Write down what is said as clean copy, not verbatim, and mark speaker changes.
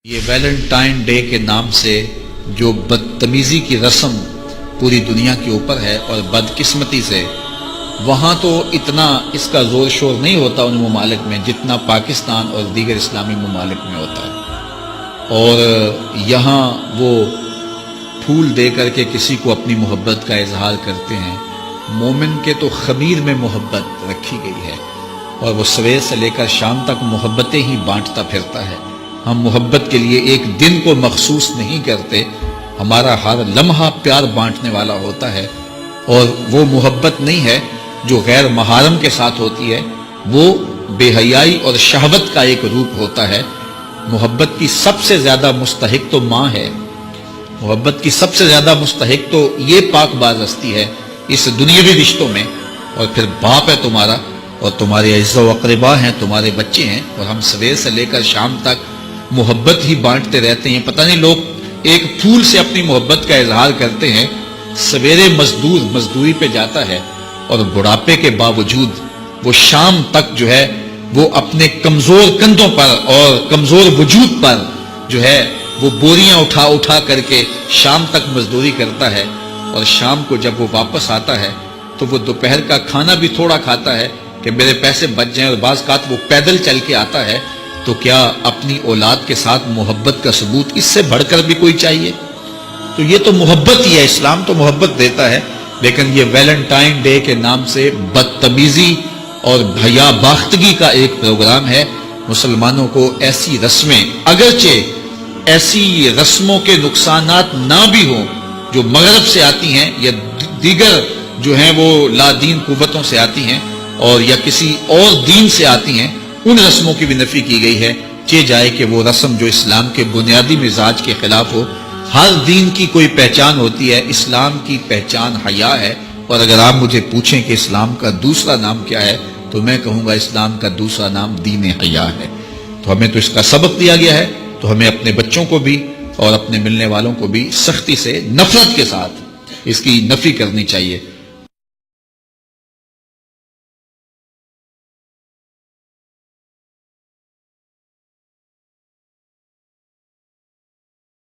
Speaker 1: یہ Valentine day کے نام سے جو بدتمیزی کی رسم پوری دنیا کے اوپر ہے اور بدقسمتی سے وہاں تو اتنا اس کا زور شور نہیں ہوتا ان ممالک میں جتنا پاکستان اور دیگر اسلامی ممالک میں ہوتا ہے، اور یہاں وہ پھول دے کر کے کسی کو اپنی محبت کا اظہار کرتے ہیں۔ مومن کے تو خمیر میں محبت رکھی گئی ہے اور وہ سویر سے لے کر شام تک محبتیں ہی بانٹتا پھرتا ہے۔ ہم محبت کے لیے ایک دن کو مخصوص نہیں کرتے، ہمارا ہر لمحہ پیار بانٹنے والا ہوتا ہے، اور وہ محبت نہیں ہے جو غیر محارم کے ساتھ ہوتی ہے، وہ بے حیائی اور شہوت کا ایک روپ ہوتا ہے۔ محبت کی سب سے زیادہ مستحق تو ماں ہے، محبت کی سب سے زیادہ مستحق تو یہ پاک باز ہستی ہے اس دنیاوی رشتوں میں، اور پھر باپ ہے تمہارا، اور تمہارے اعزاء و اقربا ہیں، تمہارے بچے ہیں، اور ہم سویر سے لے کر شام تک محبت ہی بانٹتے رہتے ہیں۔ پتہ نہیں لوگ ایک پھول سے اپنی محبت کا اظہار کرتے ہیں، سویرے مزدور مزدوری پہ جاتا ہے اور بڑھاپے کے باوجود وہ شام تک جو ہے وہ اپنے کمزور کندھوں پر اور کمزور وجود پر جو ہے وہ بوریاں اٹھا اٹھا کر کے شام تک مزدوری کرتا ہے، اور شام کو جب وہ واپس آتا ہے تو وہ دوپہر کا کھانا بھی تھوڑا کھاتا ہے کہ میرے پیسے بچ جائیں، اور بعض اوقات وہ پیدل چل کے آتا ہے۔ تو کیا اپنی اولاد کے ساتھ محبت کا ثبوت اس سے بڑھ کر بھی کوئی چاہیے؟ تو یہ تو محبت ہی ہے، اسلام تو محبت دیتا ہے، لیکن یہ ویلنٹائن ڈے کے نام سے بدتمیزی اور بھیا باختگی کا ایک پروگرام ہے۔ مسلمانوں کو ایسی رسمیں، اگرچہ ایسی رسموں کے نقصانات نہ بھی ہوں جو مغرب سے آتی ہیں یا دیگر جو ہیں وہ لا دین قوتوں سے آتی ہیں اور یا کسی اور دین سے آتی ہیں، ان رسموں کی بھی نفی کی گئی ہے، چہ جائے کہ وہ رسم جو اسلام کے بنیادی مزاج کے خلاف ہو۔ ہر دین کی کوئی پہچان ہوتی ہے، اسلام کی پہچان حیا ہے، اور اگر آپ مجھے پوچھیں کہ اسلام کا دوسرا نام کیا ہے تو میں کہوں گا اسلام کا دوسرا نام دین حیا ہے۔ تو ہمیں تو اس کا سبق دیا گیا ہے، تو ہمیں اپنے بچوں کو بھی اور اپنے ملنے والوں کو بھی سختی سے، نفرت کے ساتھ اس کی نفی کرنی چاہیے۔